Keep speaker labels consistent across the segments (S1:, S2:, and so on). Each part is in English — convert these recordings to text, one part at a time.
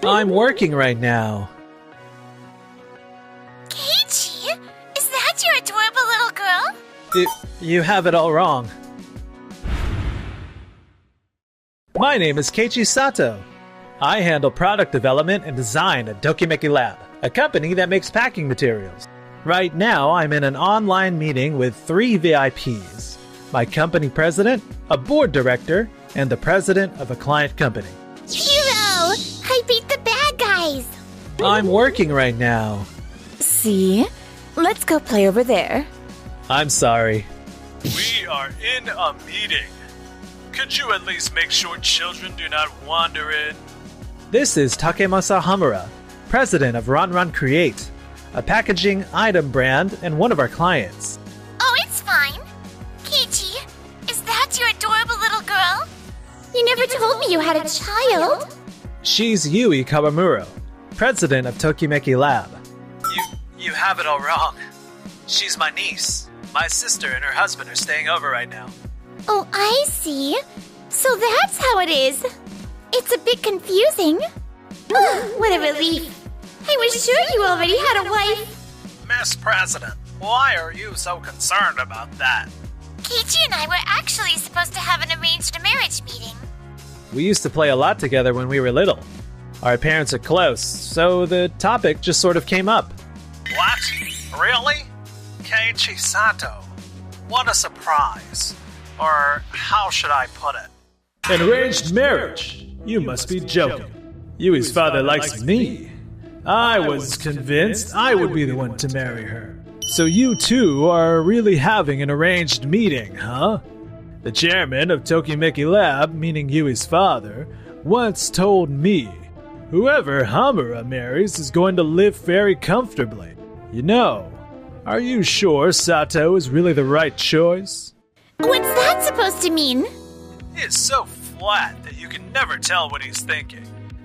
S1: I'm working right now.
S2: Keiichi, is that your adorable little girl?
S1: You have it all wrong. My name is Keiichi Sato. I handle product development and design at Tokimeki Lab, a company that makes packing materials. Right now, I'm in an online meeting with 3 VIPs. My company president, a board director, and the president of a client company.
S2: Hero! I beat the bad guys!
S1: I'm working right now.
S3: See? Let's go play over there.
S1: I'm sorry.
S4: We are in a meeting. Could you at least make sure children do not wander in?
S1: This is Takemasa Hamura, president of RomCom Create, a packaging item brand and one of our clients.
S2: Oh, it's fine. Keiichi, is that your adorable little girl? You never told me you had a child.
S1: She's Yui Kawamura, president of Tokimeki Lab.
S4: You have it all wrong. She's my niece. My sister and her husband are staying over right now.
S2: Oh, I see. So that's how it is. It's a bit confusing. Ugh, what a relief. I was sure you already had a wife.
S4: Miss President, why are you so concerned about that?
S2: Keiichi and I were actually supposed to have an arranged marriage meeting.
S1: We used to play a lot together when we were little. Our parents are close, so the topic just sort of came up.
S4: What? Really? Keiichi Sato. What a surprise. Or how should I put it?
S1: An arranged marriage? You must be joking. Yui's father likes me. I was convinced I would be the one to marry her. So you two are really having an arranged meeting, huh? The chairman of Tokimeki Lab, meaning Yui's father, once told me, whoever Hamura marries is going to live very comfortably. You know, are you sure Sato is really the right choice?
S2: What's that supposed to mean?
S4: He's so flat that you can never tell what he's thinking.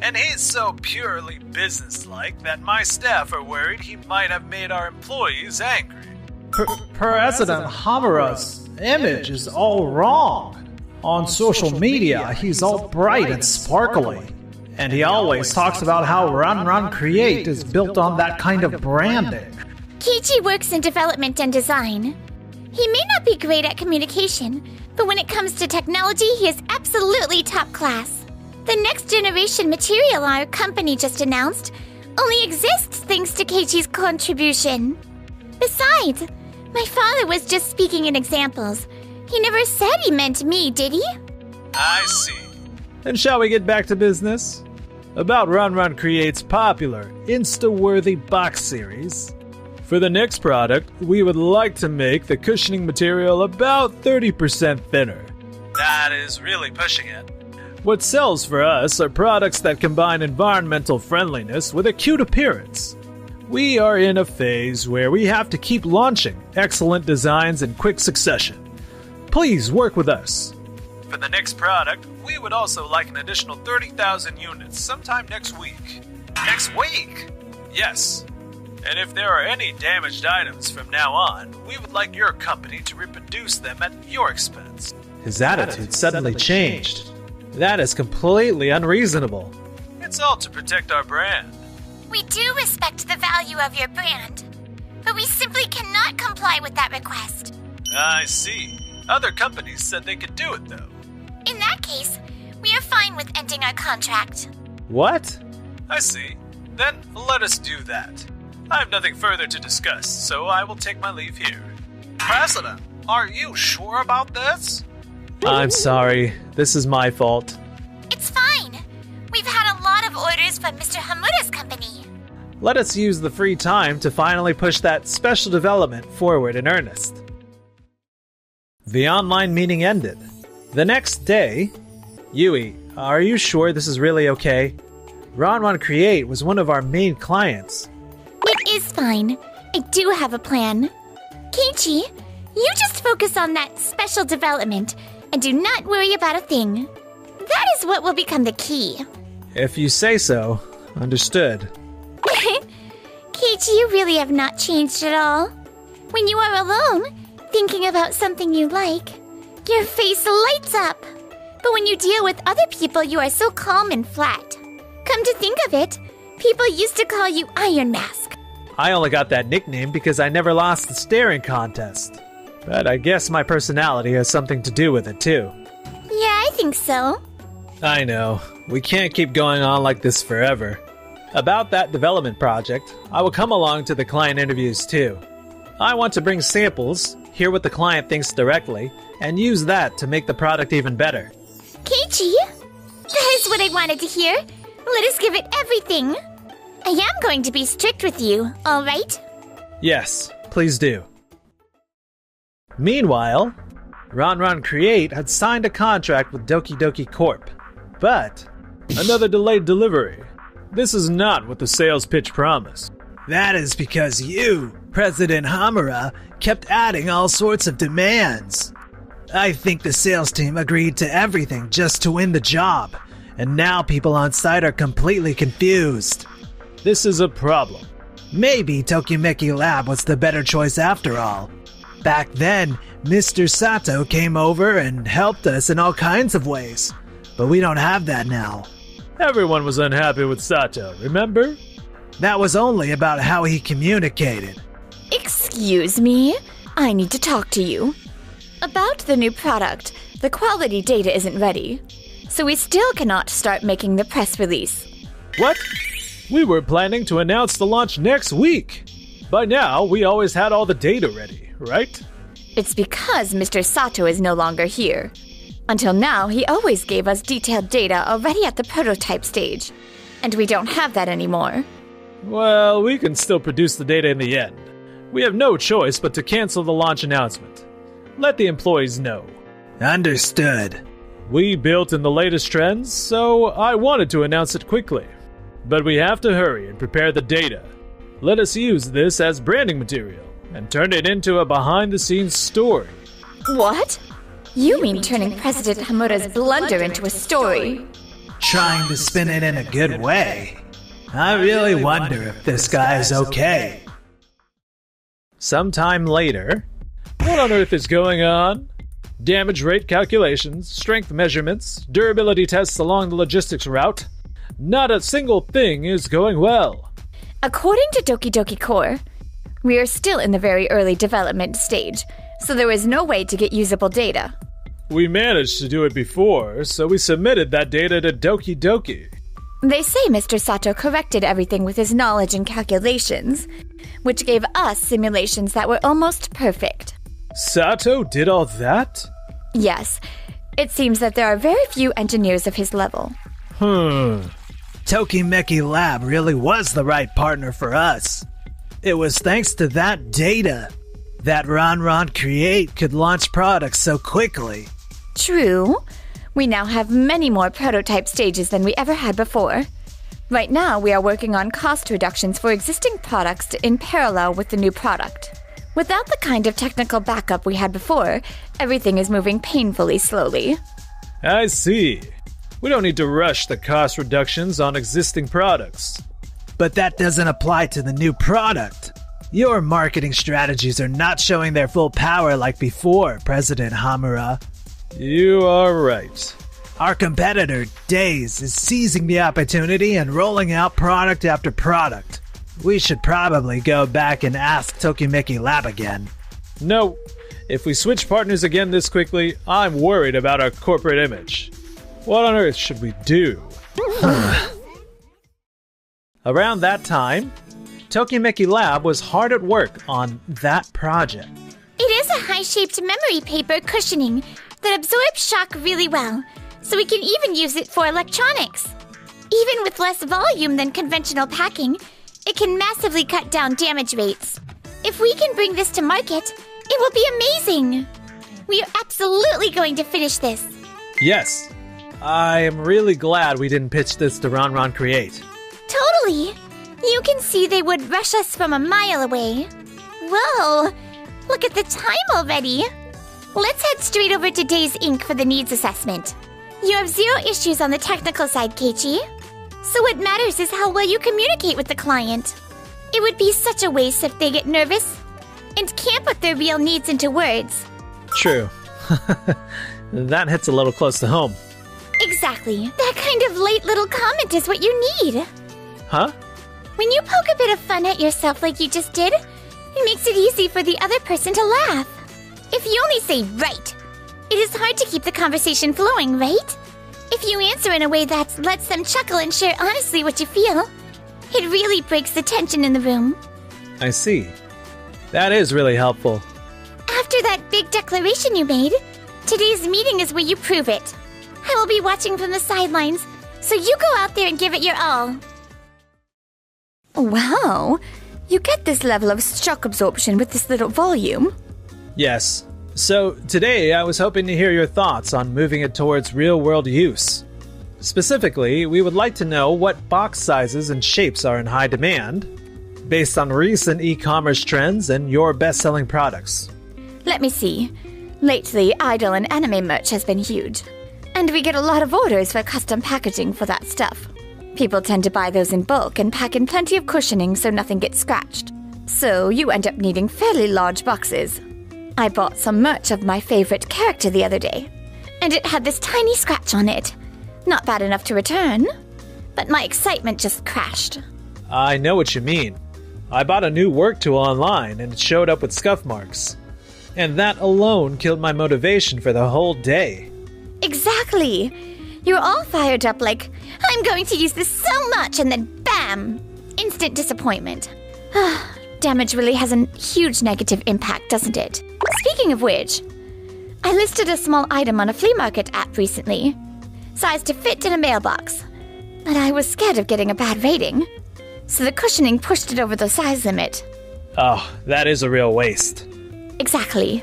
S4: And he's so purely businesslike that my staff are worried he might have made our employees angry.
S5: President Hamura's image is all wrong. On social media, he's all bright and sparkly. And he always talks about how RomCom Create is built on that kind of branding.
S2: Keiichi works in development and design. He may not be great at communication, but when it comes to technology, he is absolutely top class. The next generation material our company just announced only exists thanks to Keiichi's contribution. Besides, my father was just speaking in examples. He never said he meant me, did he?
S4: I see.
S1: Then shall we get back to business? About RomCom Create's popular, Insta-worthy box series. For the next product, we would like to make the cushioning material about 30% thinner.
S4: That is really pushing it.
S1: What sells for us are products that combine environmental friendliness with a cute appearance. We are in a phase where we have to keep launching excellent designs in quick succession. Please work with us.
S4: For the next product, we would also like an additional 30,000 units sometime next week. Next week? Yes. And if there are any damaged items from now on, we would like your company to reproduce them at your expense.
S1: His attitude suddenly changed. That is completely unreasonable.
S4: It's all to protect our brand.
S2: We do respect the value of your brand, but we simply cannot comply with that request.
S4: I see. Other companies said they could do it, though.
S2: In that case, we are fine with ending our contract.
S1: What?
S4: I see. Then let us do that. I have nothing further to discuss, so I will take my leave here. President, are you sure about this?
S1: I'm sorry. This is my fault.
S2: It's fine. We've had a lot of orders from Mr. Hamura's company.
S1: Let us use the free time to finally push that special development forward in earnest. The online meeting ended. The next day, Yui, are you sure this is really okay? RomCom Create was one of our main clients.
S2: It is fine. I do have a plan. Keiichi, you just focus on that special development and do not worry about a thing. That is what will become the key.
S1: If you say so, understood.
S2: Keiichi, you really have not changed at all. When you are alone, thinking about something you like, your face lights up. But when you deal with other people, you are so calm and flat. Come to think of it, people used to call you Iron Mask.
S1: I only got that nickname because I never lost the staring contest. But I guess my personality has something to do with it too.
S2: Yeah, I think so.
S1: I know. We can't keep going on like this forever. About that development project, I will come along to the client interviews too. I want to bring samples, hear what the client thinks directly, and use that to make the product even better.
S2: Keiichi, that is what I wanted to hear. Let us give it everything. I am going to be strict with you, all right?
S1: Yes, please do. Meanwhile, RomCom Create had signed a contract with Doki Doki Corp. But another delayed delivery. This is not what the sales pitch promised.
S5: That is because you, President Hamura, kept adding all sorts of demands. I think the sales team agreed to everything just to win the job, and now people on site are completely confused.
S1: This is a problem.
S5: Maybe Tokimeki Lab was the better choice after all. Back then, Mr. Sato came over and helped us in all kinds of ways. But we don't have that now.
S1: Everyone was unhappy with Sato, remember?
S5: That was only about how he communicated.
S3: Excuse me? I need to talk to you. About the new product, the quality data isn't ready. So we still cannot start making the press release.
S1: What? We were planning to announce the launch next week. By now, we always had all the data ready, right?
S3: It's because Mr. Sato is no longer here. Until now, he always gave us detailed data already at the prototype stage. And we don't have that anymore.
S1: Well, we can still produce the data in the end. We have no choice but to cancel the launch announcement. Let the employees know.
S5: Understood.
S1: We built in the latest trends, so I wanted to announce it quickly. But we have to hurry and prepare the data. Let us use this as branding material and turn it into a behind-the-scenes story.
S3: What? You mean turning President Hamura's blunder into a story?
S5: Trying to spin it in a good way. I really wonder if this guy is okay.
S1: Sometime later, what on earth is going on? Damage rate calculations, strength measurements, durability tests along the logistics route. Not a single thing is going well.
S3: According to Doki Doki Core, we are still in the very early development stage, so there is no way to get usable data.
S1: We managed to do it before, so we submitted that data to Doki Doki.
S3: They say Mr. Sato corrected everything with his knowledge and calculations, which gave us simulations that were almost perfect.
S1: Sato did all that?
S3: Yes, it seems that there are very few engineers of his level.
S5: Tokimeki Lab really was the right partner for us. It was thanks to that data that RomCom Create could launch products so quickly.
S3: True. We now have many more prototype stages than we ever had before. Right now, we are working on cost reductions for existing products in parallel with the new product. Without the kind of technical backup we had before, everything is moving painfully slowly.
S1: I see. We don't need to rush the cost reductions on existing products.
S5: But that doesn't apply to the new product. Your marketing strategies are not showing their full power like before, President Hamura.
S1: You are right.
S5: Our competitor, Days, is seizing the opportunity and rolling out product after product. We should probably go back and ask Tokimeki Lab again.
S1: No. If we switch partners again this quickly, I'm worried about our corporate image. What on earth should we do? Around that time, Tokimeki Lab was hard at work on that project.
S2: It is a high-shaped memory paper cushioning that absorbs shock really well, so we can even use it for electronics. Even with less volume than conventional packing, it can massively cut down damage rates. If we can bring this to market, it will be amazing. We are absolutely going to finish this.
S1: Yes. I am really glad we didn't pitch this to RomCom Create.
S2: Totally. You can see they would rush us from a mile away. Whoa, look at the time already. Let's head straight over to Days Inc. for the needs assessment. You have zero issues on the technical side, Keiichi. So what matters is how well you communicate with the client. It would be such a waste if they get nervous and can't put their real needs into words.
S1: True. That hits a little close to home.
S2: Exactly. That kind of late little comment is what you need.
S1: Huh?
S2: When you poke a bit of fun at yourself like you just did, it makes it easy for the other person to laugh. If you only say right, it is hard to keep the conversation flowing, right? If you answer in a way that lets them chuckle and share honestly what you feel, it really breaks the tension in the room.
S1: I see. That is really helpful.
S2: After that big declaration you made, today's meeting is where you prove it. I will be watching from the sidelines, so you go out there and give it your all.
S3: Wow, you get this level of shock absorption with this little volume.
S1: Yes. So, today I was hoping to hear your thoughts on moving it towards real-world use. Specifically, we would like to know what box sizes and shapes are in high demand, based on recent e-commerce trends and your best-selling products.
S3: Let me see. Lately, idol and anime merch has been huge. And we get a lot of orders for custom packaging for that stuff. People tend to buy those in bulk and pack in plenty of cushioning so nothing gets scratched. So you end up needing fairly large boxes. I bought some merch of my favorite character the other day, and it had this tiny scratch on it. Not bad enough to return, but my excitement just crashed.
S1: I know what you mean. I bought a new work tool online and it showed up with scuff marks. And that alone killed my motivation for the whole day.
S2: Exactly. You're all fired up like, I'm going to use this so much, and then bam! Instant disappointment. Damage really has a huge negative impact, doesn't it? Speaking of which, I listed a small item on a flea market app recently, sized to fit in a mailbox, but I was scared of getting a bad rating, so the cushioning pushed it over the size limit.
S1: Oh, that is a real waste.
S2: Exactly.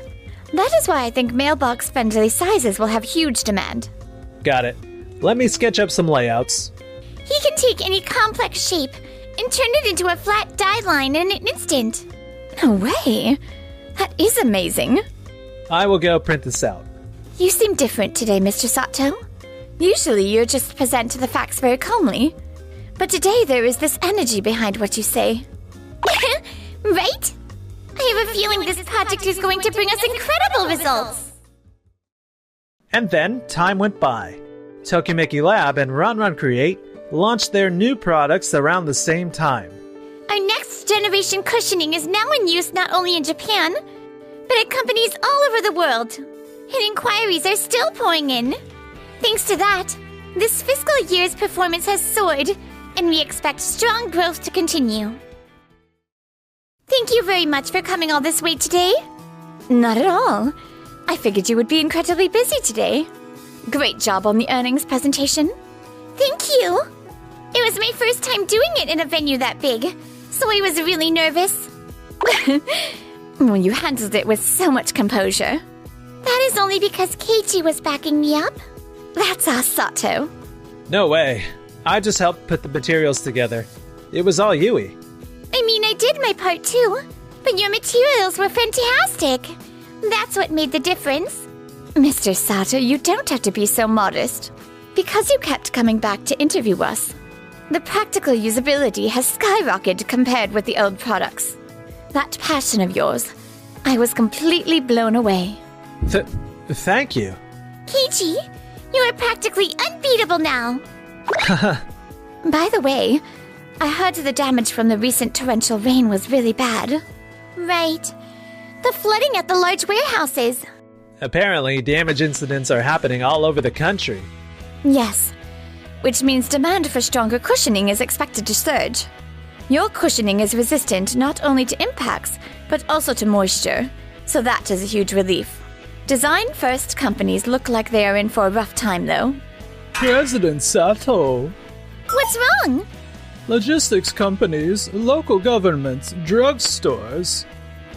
S2: That is why I think mailbox-friendly sizes will have huge demand.
S1: Got it. Let me sketch up some layouts.
S2: He can take any complex shape and turn it into a flat die line in an instant.
S3: No way! That is amazing.
S1: I will go print this out.
S2: You seem different today, Mr. Sato.
S3: Usually you just present the facts very calmly, but today there is this energy behind what you say.
S2: Right? I have a feeling this project is going to bring us incredible results.
S1: And then time went by. Tokimeki Lab and Run Create launched their new products around the same time.
S2: Our next generation cushioning is now in use not only in Japan, but at companies all over the world. And inquiries are still pouring in. Thanks to that, this fiscal year's performance has soared, and we expect strong growth to continue. Thank you very much for coming all this way today.
S3: Not at all. I figured you would be incredibly busy today. Great job on the earnings presentation.
S2: Thank you. It was my first time doing it in a venue that big, so I was really nervous.
S3: Well, you handled it with so much composure.
S2: That is only because Keiichi was backing me up.
S3: That's our Sato.
S1: No way. I just helped put the materials together. It was all Yui.
S2: I mean, I did my part too, but your materials were fantastic. That's what made the difference.
S3: Mr. Sato, you don't have to be so modest. Because you kept coming back to interview us, the practical usability has skyrocketed compared with the old products. That passion of yours, I was completely blown away.
S1: Thank you.
S2: Keiichi, you are practically unbeatable now.
S3: By the way, I heard the damage from the recent torrential rain was really bad.
S2: Right. The flooding at the large warehouses.
S1: Apparently, damage incidents are happening all over the country.
S3: Yes, which means demand for stronger cushioning is expected to surge. Your cushioning is resistant not only to impacts, but also to moisture, so that is a huge relief. Design-first companies look like they are in for a rough time, though.
S5: President Sato.
S2: What's wrong?
S5: Logistics companies, local governments, drugstores.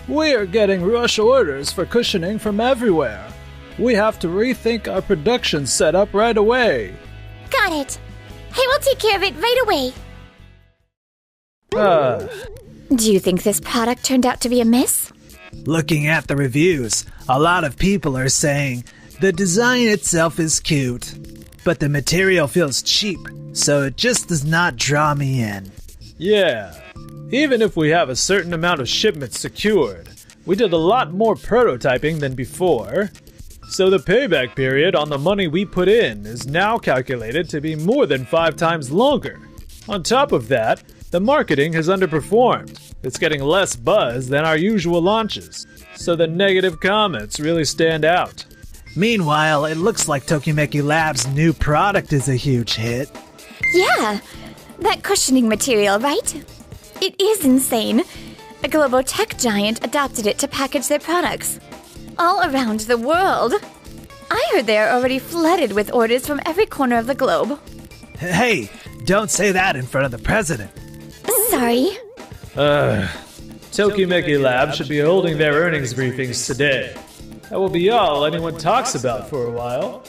S5: We are getting rush orders for cushioning from everywhere. We have to rethink our production setup right away.
S2: Got it. I will take care of it right away.
S3: Do you think this product turned out to be a miss?
S5: Looking at the reviews, a lot of people are saying the design itself is cute, but the material feels cheap, so it just does not draw me in.
S1: Yeah. Even if we have a certain amount of shipments secured, we did a lot more prototyping than before. So the payback period on the money we put in is now calculated to be more than 5 times longer. On top of that, the marketing has underperformed. It's getting less buzz than our usual launches, so the negative comments really stand out.
S5: Meanwhile, it looks like Tokimeki Lab's new product is a huge hit.
S3: Yeah, that cushioning material, right? It is insane. A global tech giant adopted it to package their products. All around the world. I heard they are already flooded with orders from every corner of the globe.
S5: Hey, don't say that in front of the president.
S3: Sorry.
S1: Tokimeki Lab should be holding their earnings briefings today. That will be all anyone talks about for a while.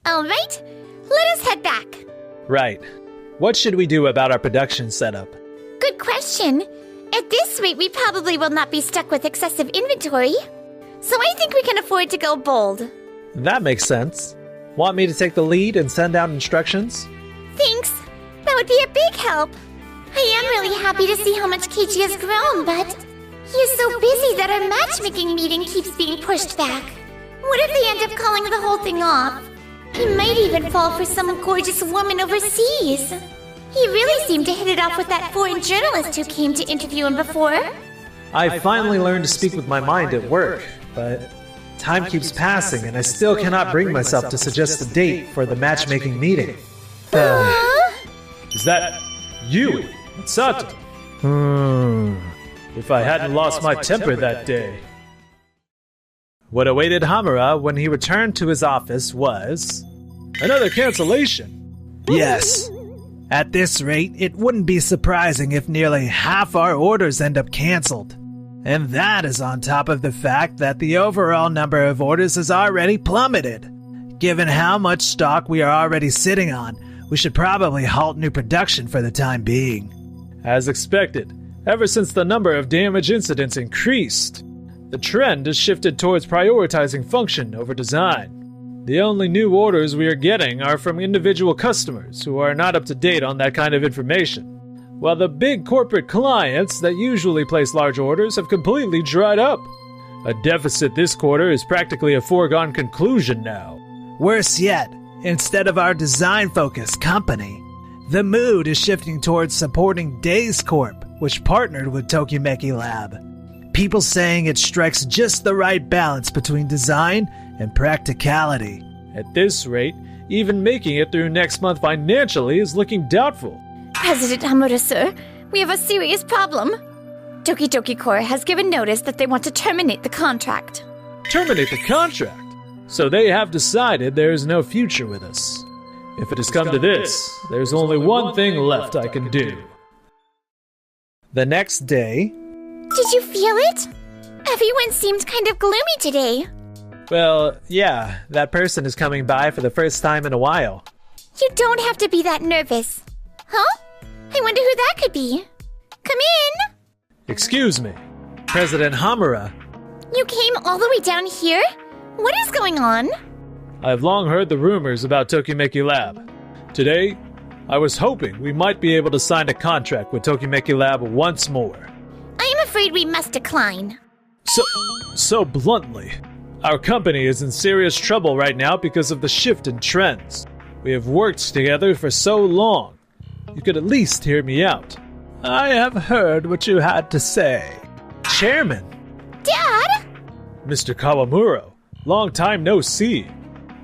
S2: All right, let us head back.
S1: Right. What should we do about our production setup?
S2: Good question. At this rate, we probably will not be stuck with excessive inventory. So I think we can afford to go bold.
S1: That makes sense. Want me to take the lead and send out instructions?
S2: Thanks. That would be a big help. I am really happy to see how much Keiichi has grown, but he is so busy that our matchmaking meeting keeps being pushed back. What if they end up calling the whole thing off? He might even fall for some gorgeous woman overseas. He really seemed to hit it off with that foreign journalist who came to interview him before.
S1: I finally learned to speak with my mind at work, but time keeps passing and I still cannot bring myself to suggest a date for the matchmaking meeting. Is that you, Sato? If I hadn't lost my temper that day. What awaited Hamura when he returned to his office was another cancellation.
S5: Yes. At this rate, it wouldn't be surprising if nearly half our orders end up canceled. And that is on top of the fact that the overall number of orders has already plummeted. Given how much stock we are already sitting on, we should probably halt new production for the time being.
S1: As expected, ever since the number of damage incidents increased, the trend has shifted towards prioritizing function over design. The only new orders we are getting are from individual customers who are not up to date on that kind of information, while the big corporate clients that usually place large orders have completely dried up. A deficit this quarter is practically a foregone conclusion now.
S5: Worse yet, instead of our design-focused company, the mood is shifting towards supporting Days Corp, which partnered with Tokimeki Lab. People saying it strikes just the right balance between design and practicality.
S1: At this rate, even making it through next month financially is looking doubtful.
S3: President Hamura, sir, we have a serious problem. Toki Toki Corps has given notice that they want to terminate the contract.
S1: Terminate the contract? So they have decided there is no future with us. If it has come to this, there's only one thing left I can do.
S5: The next day...
S2: Did you feel it? Everyone seemed kind of gloomy today.
S1: Well, yeah, that person is coming by for the first time in a while.
S2: You don't have to be that nervous. Huh? I wonder who that could be. Come in!
S1: Excuse me, President Hamura.
S2: You came all the way down here? What is going on?
S1: I've long heard the rumors about Tokimeki Lab. Today, I was hoping we might be able to sign a contract with Tokimeki Lab once more.
S2: I am afraid we must decline.
S1: So bluntly, our company is in serious trouble right now because of the shift in trends. We have worked together for so long. You could at least hear me out.
S5: I have heard what you had to say.
S1: Chairman!
S2: Dad!
S1: Mr. Kawamura, long time no see.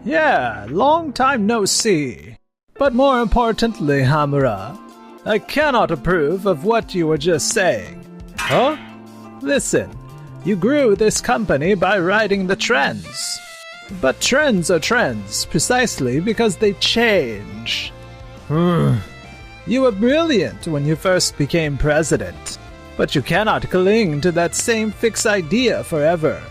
S5: Yeah, long time no see. But more importantly, Hamura, I cannot approve of what you were just saying.
S1: Huh?
S5: Listen, you grew this company by riding the trends. But trends are trends precisely because they change. You were brilliant when you first became president, but you cannot cling to that same fixed idea forever.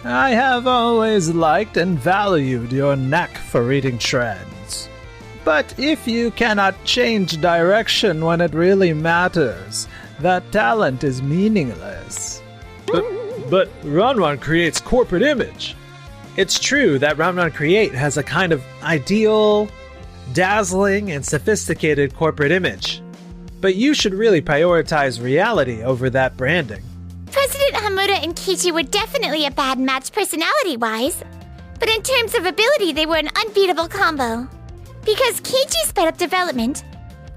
S5: I have always liked and valued your knack for reading trends. But if you cannot change direction when it really matters, that talent is meaningless.
S1: But RomCom creates corporate image. It's true that RomCom Create has a kind of ideal, dazzling, and sophisticated corporate image. But you should really prioritize reality over that branding.
S2: President Hamura and Keiichi were definitely a bad match personality-wise. But in terms of ability, they were an unbeatable combo. Because Keiichi sped up development,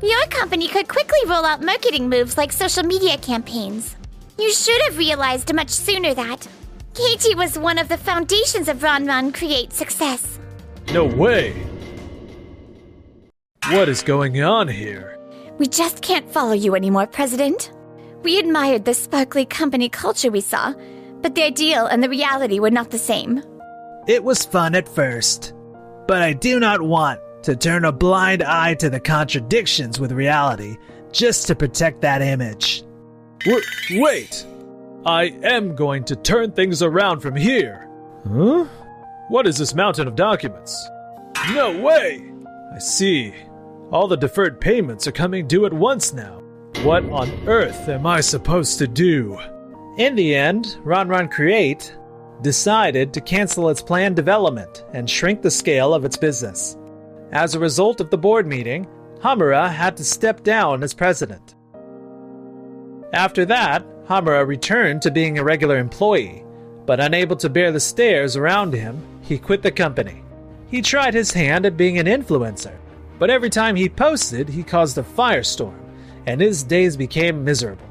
S2: your company could quickly roll out marketing moves like social media campaigns. You should have realized much sooner that Keiichi was one of the foundations of RomCom success.
S1: No way! What is going on here?
S3: We just can't follow you anymore, President. We admired the sparkly company culture we saw, but the ideal and the reality were not the same.
S5: It was fun at first, but I do not want to turn a blind eye to the contradictions with reality just to protect that image.
S1: Wait! I am going to turn things around from here. Huh? What is this mountain of documents? No way! I see. All the deferred payments are coming due at once now. What on earth am I supposed to do?
S5: In the end, RomCom decided to cancel its planned development and shrink the scale of its business. As a result of the board meeting, Hamura had to step down as president. After that, Hamura returned to being a regular employee, but unable to bear the stares around him, he quit the company. He tried his hand at being an influencer, but every time he posted, he caused a firestorm, and his days became miserable.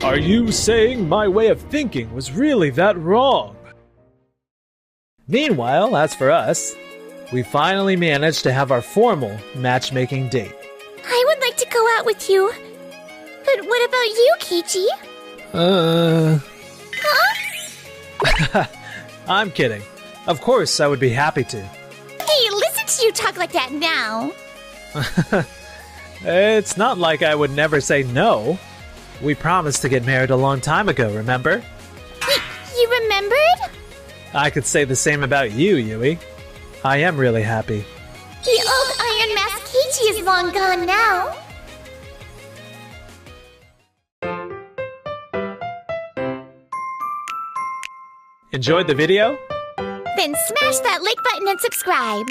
S1: Are you saying my way of thinking was really that wrong?
S5: Meanwhile, as for us, we finally managed to have our formal matchmaking date.
S2: I would like to go out with you. But what about you, Keiichi? Huh?
S5: I'm kidding. Of course, I would be happy to.
S2: Hey, listen to you talk like that now.
S5: It's not like I would never say no. We promised to get married a long time ago, remember?
S2: You remembered?
S5: I could say the same about you, Yui. I am really happy.
S2: The old Iron Mask Keiichi is long gone now.
S5: Enjoyed the video?
S2: Then smash that like button and subscribe.